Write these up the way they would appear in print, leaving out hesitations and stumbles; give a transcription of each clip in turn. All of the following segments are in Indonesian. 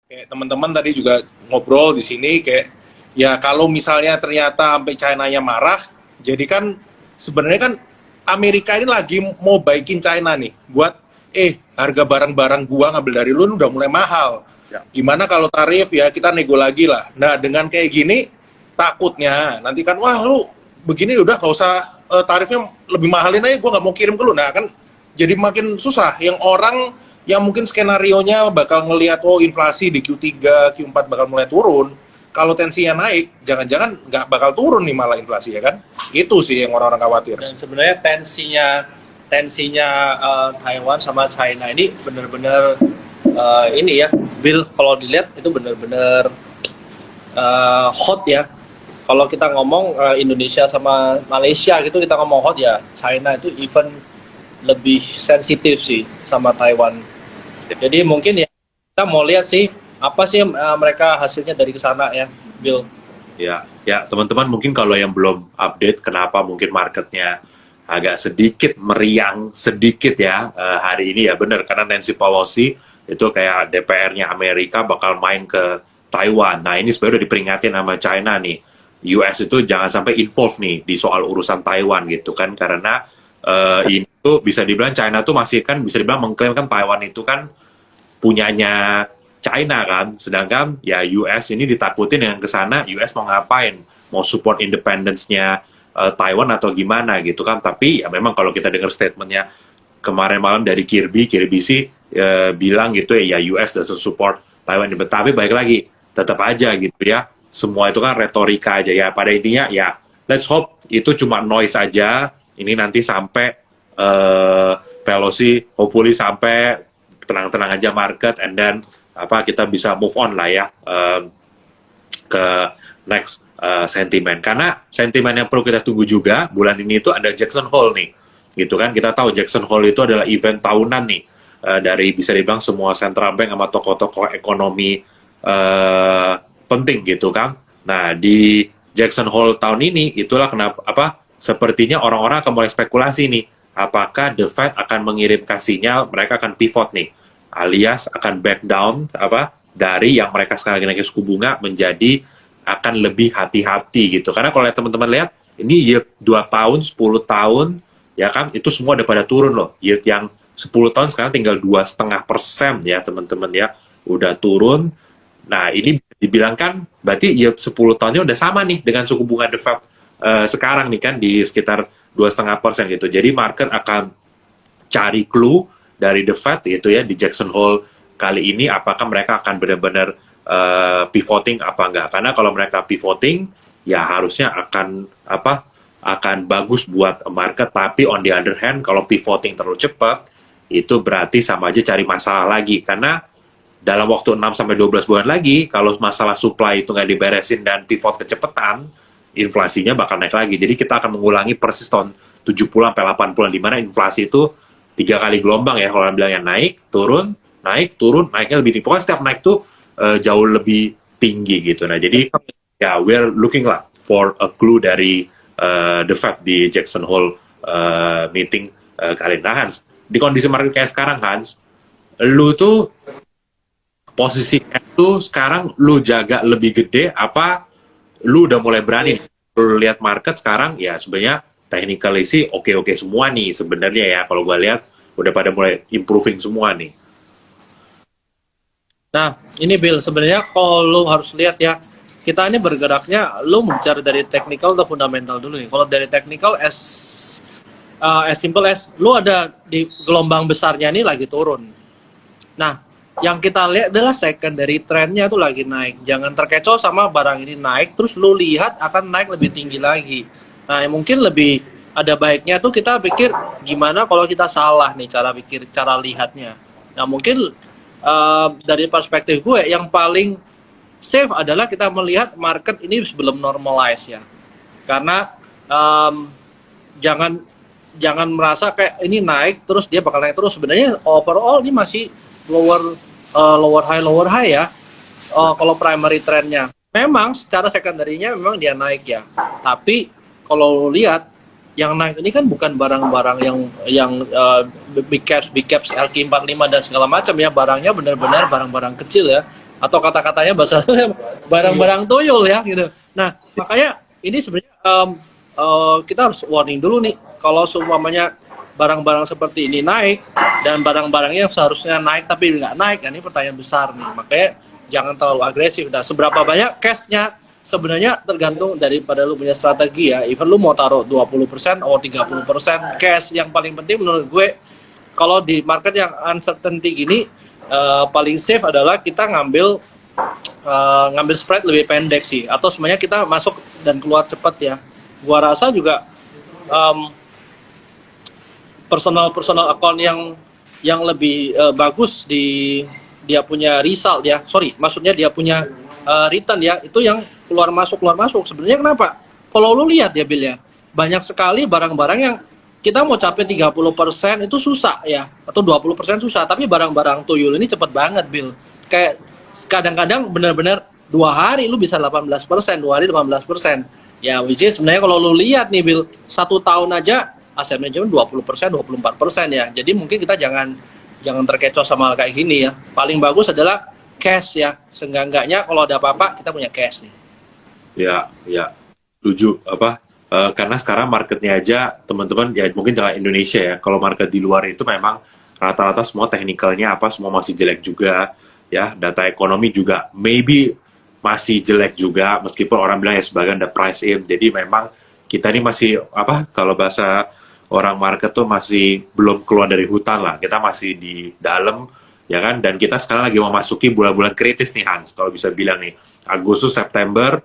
Kayak teman-teman tadi juga ngobrol di sini kayak ya kalau misalnya ternyata sampai China-nya marah, jadi kan sebenarnya kan Amerika ini lagi mau baikin China nih buat harga barang-barang gua ngambil dari lu udah mulai mahal. Ya. Gimana kalau tarif ya kita nego lagi lah. Nah, dengan kayak gini takutnya nanti kan wah lu begini udah nggak usah tarifnya lebih mahalin aja gua nggak mau kirim ke lu. Nah, kan jadi makin susah yang orang yang mungkin skenario-nya bakal ngelihat oh inflasi di Q3, Q4 bakal mulai turun. Kalau tensinya naik, jangan-jangan nggak bakal turun nih malah inflasi ya kan? Itu sih yang orang-orang khawatir. Dan sebenarnya tensinya Taiwan sama China ini benar-benar ini ya, Bill, kalau dilihat itu benar-benar hot ya. Kalau kita ngomong Indonesia sama Malaysia gitu kita ngomong hot ya, China itu even lebih sensitif sih sama Taiwan. Jadi mungkin ya kita mau lihat sih apa sih mereka hasilnya dari kesana ya, Bill. Ya, teman-teman mungkin kalau yang belum update kenapa mungkin marketnya agak sedikit meriang sedikit ya hari ini ya benar karena Nancy Pelosi itu kayak DPR-nya Amerika bakal main ke Taiwan. Nah ini sebenarnya udah diperingatin sama China nih. US itu jangan sampai involve nih di soal urusan Taiwan gitu kan karena ini tuh bisa dibilang China tuh masih kan bisa dibilang mengklaim kan Taiwan itu kan punyanya China kan, sedangkan ya US ini ditakutin dengan kesana US mau ngapain, mau support independence-nya Taiwan atau gimana gitu kan, tapi ya memang kalau kita dengar statementnya kemarin malam dari Kirby sih bilang gitu ya US doesn't support Taiwan, tapi baik lagi tetap aja gitu ya, semua itu kan retorika aja ya, pada intinya ya let's hope itu cuma noise aja, ini nanti sampai Pelosi hopefully sampai tenang-tenang aja market and then kita bisa move on lah ya ke next sentimen karena sentimen yang perlu kita tunggu juga bulan ini itu ada Jackson Hole nih gitu kan, kita tahu Jackson Hole itu adalah event tahunan nih dari bisa dibilang semua central bank sama tokoh-tokoh ekonomi penting gitu kan. Nah di Jackson Hole tahun ini itulah kenapa sepertinya orang-orang akan mulai spekulasi nih apakah The Fed akan mengirimkan sinyal mereka akan pivot nih alias akan back down dari yang mereka sekarang lagi naik suku bunga menjadi akan lebih hati-hati gitu. Karena kalau teman-teman lihat ini yield 2 tahun, 10 tahun ya kan itu semua udah pada turun loh. Yield yang 10 tahun sekarang tinggal 2,5% ya teman-teman ya. Udah turun. Nah, ini dibilang kan berarti yield 10 tahunnya udah sama nih dengan suku bunga The Fed sekarang nih kan di sekitar 2,5% gitu. Jadi market akan cari clue dari The Fed gitu ya di Jackson Hole kali ini apakah mereka akan benar-benar pivoting apa enggak. Karena kalau mereka pivoting ya harusnya akan bagus buat market, tapi on the other hand kalau pivoting terlalu cepat itu berarti sama aja cari masalah lagi karena dalam waktu 6 sampai 12 bulan lagi kalau masalah supply itu nggak diberesin dan pivot kecepatan inflasinya bakal naik lagi. Jadi kita akan mengulangi persis tahun 70 sampai 80 di mana inflasi itu 3 kali gelombang ya kalau bilangnya naik, turun, naiknya lebih tinggi. Pokoknya setiap naik tuh jauh lebih tinggi gitu. Nah, jadi ya we're looking lah for a clue dari The Fed di Jackson Hole meeting kali ini. Nah, Hans, di kondisi market kayak sekarang Hans, lu tuh posisi itu sekarang lu jaga lebih gede apa lu udah mulai berani lu lihat market sekarang ya sebenarnya technically sih oke semua nih sebenarnya ya kalau gua lihat udah pada mulai improving semua nih. Nah, ini Bill, sebenarnya kalau lu harus lihat ya, kita ini bergeraknya, lu mencari dari technical atau fundamental dulu nih. Kalau dari technical as simple as, lu ada di gelombang besarnya ini lagi turun. Nah, yang kita lihat adalah secondary trendnya tuh lagi naik. Jangan terkecoh sama barang ini naik, terus lu lihat akan naik lebih tinggi lagi. Nah, mungkin lebih ada baiknya tuh kita pikir gimana kalau kita salah nih cara lihatnya. Nah, mungkin dari perspektif gue yang paling safe adalah kita melihat market ini sebelum normalize ya. Karena jangan merasa kayak ini naik terus dia bakal naik terus. Sebenarnya overall ini masih lower high ya. Kalau primary trendnya memang secara secondary-nya memang dia naik ya, tapi kalau lihat yang naik ini kan bukan barang-barang yang big caps LQ45 dan segala macam ya, barangnya benar-benar barang-barang kecil ya, atau kata-katanya bahasa barang-barang tuyul ya gitu. Nah, makanya ini sebenarnya kita harus warning dulu nih, kalau seumpamanya barang-barang seperti ini naik dan barang-barangnya seharusnya naik tapi nggak naik, ini pertanyaan besar nih. Makanya jangan terlalu agresif. Dan seberapa banyak cashnya sebenarnya tergantung daripada lu punya strategi ya. Even lu mau taruh 20% atau 30% cash, yang paling penting menurut gue kalau di market yang uncertainty gini, paling safe adalah kita ngambil spread lebih pendek sih, atau sebenarnya kita masuk dan keluar cepat ya. Gua rasa juga personal account yang lebih bagus di dia punya result ya, maksudnya dia punya return ya, itu yang keluar masuk sebenarnya. Kenapa? Kalau lu lihat ya Bill ya, banyak sekali barang-barang yang kita mau capai 30% itu susah ya, atau 20% susah, tapi barang-barang tuyul ini cepet banget Bill. Kayak kadang-kadang benar-benar 2 hari lu bisa 18%, 2 hari 18%. Ya, which is sebenarnya kalau lu lihat nih Bill, 1 tahun aja aset manajemen 20%, 24% ya. Jadi mungkin kita jangan terkecoh sama hal kayak gini ya. Paling bagus adalah cash ya. Seenggak-enggaknya kalau ada apa-apa kita punya cash nih. Ya, setuju. Karena sekarang marketnya aja teman-teman ya, mungkin jangan Indonesia ya. Kalau market di luar itu memang rata-rata semua teknikalnya semua masih jelek juga ya. Data ekonomi juga maybe masih jelek juga, meskipun orang bilang ya sebagian ada price in. Jadi memang kita ini masih kalau bahasa orang market tuh masih belum keluar dari hutan lah. Kita masih di dalam ya kan, dan kita sekarang lagi memasuki bulan-bulan kritis nih Hans, kalau bisa bilang nih. Agustus, September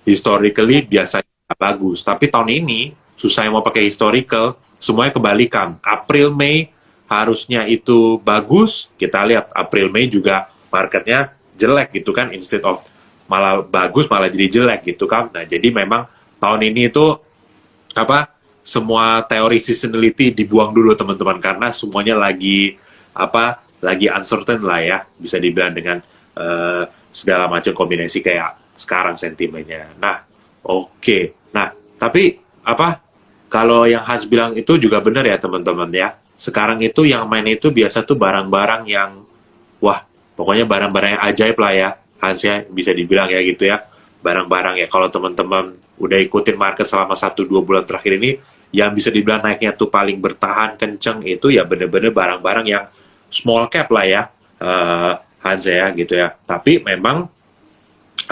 historically biasanya bagus, tapi tahun ini susah yang mau pakai historical, semuanya kebalikan. April, Mei harusnya itu bagus, kita lihat April, Mei juga marketnya jelek gitu kan, instead of malah bagus malah jadi jelek gitu kan. Nah, jadi memang tahun ini itu semua teori seasonality dibuang dulu teman-teman, karena semuanya lagi uncertain lah ya, bisa dibilang dengan segala macam kombinasi kayak sekarang sentimennya. Nah, oke. Nah, tapi kalau yang Hans bilang itu juga benar ya teman-teman ya. Sekarang itu yang main itu biasa tuh barang-barang yang pokoknya barang-barang yang ajaib lah ya Hans ya, bisa dibilang ya gitu ya. Barang-barang ya, kalau teman-teman udah ikutin market selama 1-2 bulan terakhir ini, yang bisa dibilang naiknya tuh paling bertahan kenceng itu ya bener-bener barang-barang yang small cap lah ya, Hans ya gitu ya. Tapi memang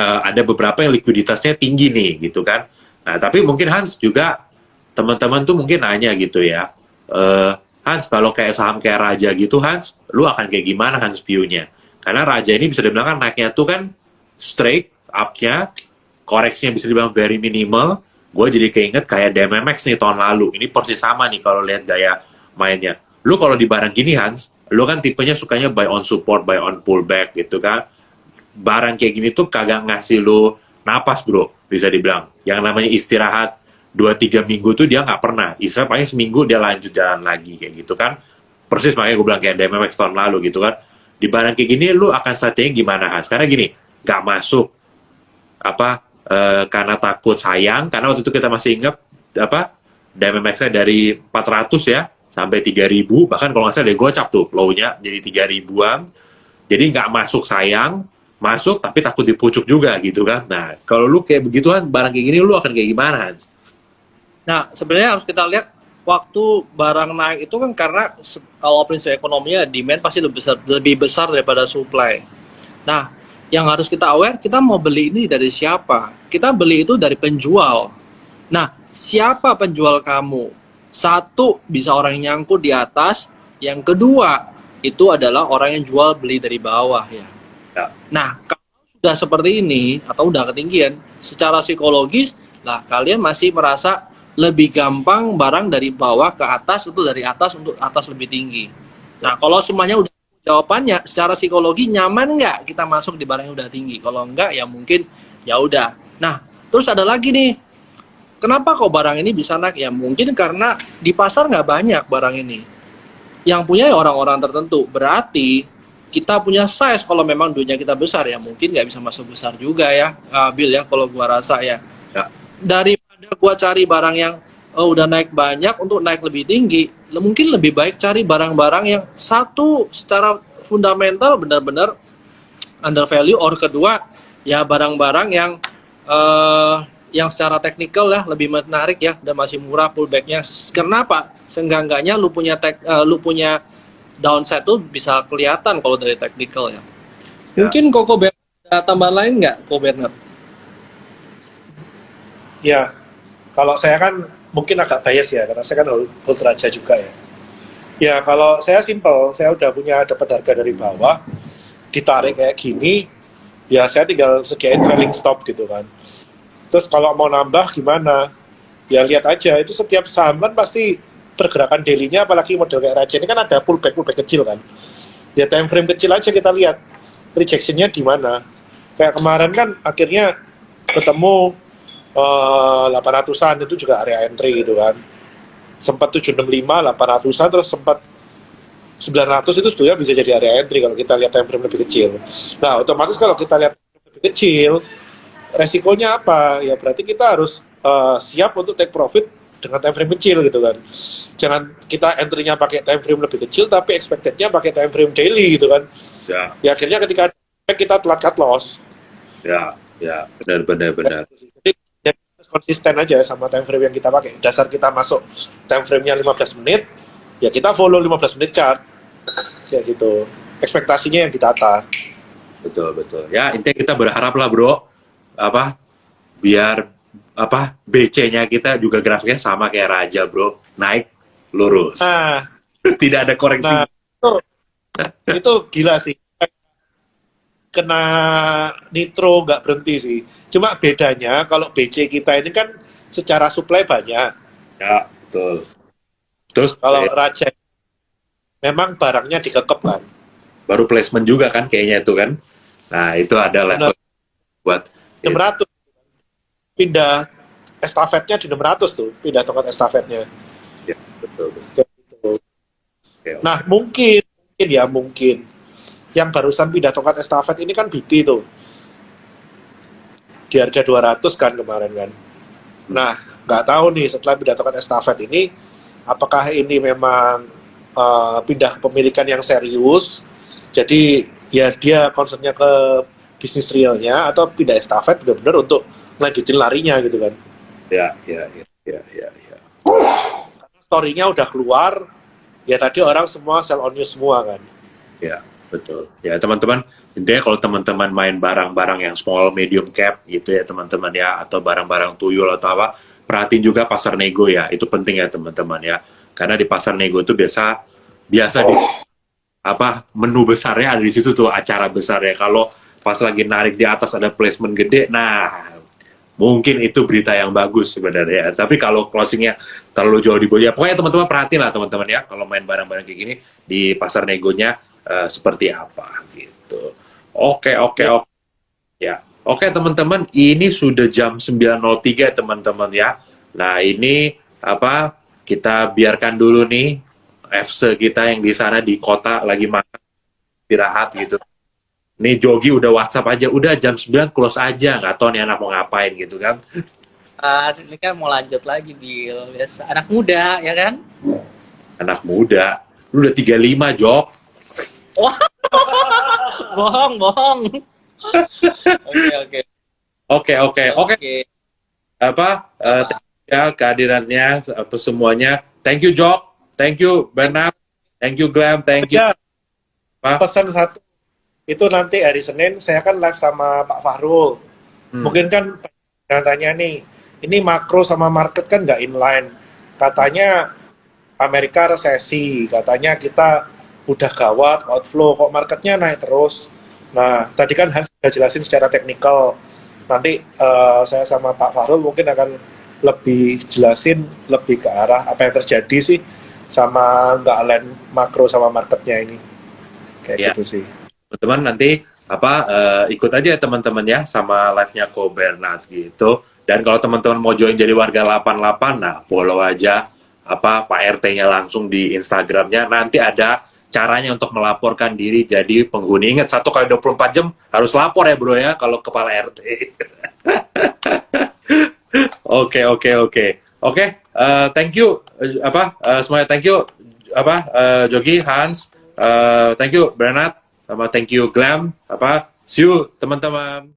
ada beberapa yang likuiditasnya tinggi nih gitu kan. Nah, tapi mungkin Hans juga, teman-teman tuh mungkin nanya gitu ya, Hans kalau kayak saham kayak Raja gitu Hans, lu akan kayak gimana Hans view-nya? Karena Raja ini bisa dibilang kan naiknya tuh kan straight up-nya, koreksinya bisa dibilang very minimal. Gue jadi keinget kayak DMMX nih tahun lalu. Ini persis sama nih kalau lihat gaya mainnya. Lu kalau di barang gini Hans, lu kan tipenya sukanya buy on support, buy on pullback gitu kan. Barang kayak gini tuh kagak ngasih lu napas bro, bisa dibilang. Yang namanya istirahat 2-3 minggu tuh dia nggak pernah. Istilahnya paling seminggu dia lanjut jalan lagi kayak gitu kan. Persis makanya gue bilang kayak DMMX tahun lalu gitu kan. Di barang kayak gini lu akan strategi gimana Hans? Karena gini, nggak masuk karena takut sayang, karena waktu itu kita masih ingat DMMX-nya dari 400 ya sampai 3000, bahkan kalau nggak salah dia gocap tuh low-nya jadi 3000-an. Jadi nggak masuk sayang, masuk tapi takut dipucuk juga gitu kan. Nah, kalau lu kayak begituan barang kayak gini lu akan kayak gimana Hans? Nah, sebenarnya harus kita lihat waktu barang naik itu kan karena kalau prinsip ekonominya demand pasti lebih besar daripada supply. Nah, yang harus kita aware, kita mau beli ini dari siapa? Kita beli itu dari penjual. Nah, siapa penjual kamu? Satu, bisa orang yang nyangkut di atas. Yang kedua, itu adalah orang yang jual beli dari bawah ya. Nah, kalau sudah seperti ini atau udah ketinggian, secara psikologis lah kalian masih merasa lebih gampang barang dari bawah ke atas itu dari atas untuk atas lebih tinggi. Nah, kalau semuanya udah jawabannya secara psikologi nyaman nggak kita masuk di barang yang udah tinggi? Kalau enggak ya mungkin ya udah. Nah, terus ada lagi nih, kenapa kok barang ini bisa naik? Ya mungkin karena di pasar nggak banyak barang ini. Yang punya ya orang-orang tertentu. Berarti kita punya size, kalau memang duitnya kita besar ya mungkin nggak bisa masuk besar juga ya, Bill ya, kalau gua rasa ya. Daripada gua cari barang yang udah naik banyak untuk naik lebih tinggi, mungkin lebih baik cari barang-barang yang satu secara fundamental benar-benar under value, or kedua ya barang-barang yang secara teknikal ya lebih menarik ya dan masih murah pullbacknya. Kenapa? Seenggak-enggaknya lu punya downside tuh bisa kelihatan kalau dari teknikal ya. Mungkin Koko ada tambahan lain nggak, Ko Bernard? Ya, kalau saya kan mungkin agak bias ya, karena saya kan hold raja juga ya. Ya, kalau saya simple, saya udah punya dapat harga dari bawah, ditarik kayak gini, ya saya tinggal sediain trailing stop gitu kan. Terus kalau mau nambah gimana? Ya lihat aja, itu setiap saham kan pasti pergerakan daily-nya, apalagi model kayak Raja ini kan ada pullback kecil kan. Ya time frame kecil aja kita lihat rejection-nya di mana. Kayak kemarin kan akhirnya ketemu 800-an, itu juga area entry gitu kan. Sempat 765, 800-an, terus sempat 900, itu sebetulnya bisa jadi area entry kalau kita lihat time frame lebih kecil. Nah, otomatis kalau kita lihat lebih kecil, resikonya apa? Ya berarti kita harus siap untuk take profit dengan time frame kecil gitu kan. Jangan kita entry-nya pakai time frame lebih kecil, tapi expected-nya pakai time frame daily gitu kan. Ya akhirnya ketika kita telat cut loss. Ya, benar. Jadi ya, konsisten aja sama time frame yang kita pakai. Dasar kita masuk time frame-nya 15 menit, ya kita follow 15 menit chart. Kayak gitu. Ekspektasinya yang ditata. Betul. Ya, intinya kita berharap lah, Bro. Biar BC-nya kita juga grafiknya sama kayak Raja, Bro. Naik lurus. Nah, Tidak ada koreksi. nah itu gila sih. Kena nitro nggak berhenti sih. Cuma bedanya kalau BC kita ini kan secara supply banyak. Ya, betul. Terus Kalau Raja memang barangnya dikekep kan. baru placement juga kan kayaknya itu kan. Nah, itu ada level buat 600. Pindah estafetnya di 600 tuh. Pindah tongkat estafetnya. ya, betul. Kayak gitu. Oke. Nah, mungkin yang barusan pindah tongkat estafet ini kan BP tuh. Di harga 200 kan kemarin kan. Nah, nggak tahu nih setelah pindah tongkat estafet ini, apakah ini memang pindah kepemilikan yang serius, jadi ya dia concernnya ke bisnis realnya, atau pindah estafet benar-benar untuk lanjutin larinya gitu kan. Ya. Karena story-nya udah keluar, ya tadi orang semua sell on news semua kan. Ya, betul. Ya, teman-teman, intinya kalau teman-teman main barang-barang yang small, medium cap gitu ya, teman-teman ya, atau barang-barang tuyul atau apa, perhatiin juga pasar nego ya. Itu penting ya, teman-teman ya. Karena di pasar nego itu biasa di menu besarnya ada di situ tuh, acara besarnya. Kalau pas lagi narik di atas ada placement gede, nah mungkin itu berita yang bagus sebenarnya. Tapi kalau closingnya terlalu jauh di bawah, ya pokoknya teman-teman perhatiin lah teman-teman ya, kalau main barang-barang kayak gini di pasar negonya seperti apa gitu. Oke. Ya. Oke teman-teman, ini sudah jam 9.03 teman-teman ya. Nah, ini kita biarkan dulu nih FC kita yang di sana di kota lagi makan istirahat gitu. Nih Jogi udah WhatsApp aja, udah jam 9 close aja, nggak tahu nih anak mau ngapain gitu kan. Ini kan mau lanjut lagi, Bill. Biasa anak muda, ya kan? Anak muda, lu udah 35, Jok. Wah, bohong. Oke. Ya kehadirannya apa semuanya. Thank you Jok, thank you Bernard, thank you Glam, thank you. Ya, pesan satu, itu nanti hari Senin saya kan live sama Pak Fahrul. Mungkin kan tanya nih, ini makro sama market kan nggak inline. Katanya Amerika resesi, katanya kita udah gawat, outflow, kok marketnya naik terus. Nah, tadi kan Hans sudah jelasin secara teknikal. Nanti saya sama Pak Fahrul mungkin akan lebih jelasin lebih ke arah apa yang terjadi sih, sama nggak align makro sama marketnya ini. Kayak gitu sih. Teman-teman nanti ikut aja teman-teman ya sama live-nya Ko Bernard gitu. Dan kalau teman-teman mau join jadi warga 88, nah follow aja Pak RT-nya langsung di Instagramnya. Nanti ada caranya untuk melaporkan diri jadi penghuni. Ingat 1 kali 24 jam harus lapor ya bro ya kalau kepala RT. Oke. Thank you semuanya, thank you Jogi, Hans, thank you Bernard, sama thank you Glam, See you teman-teman.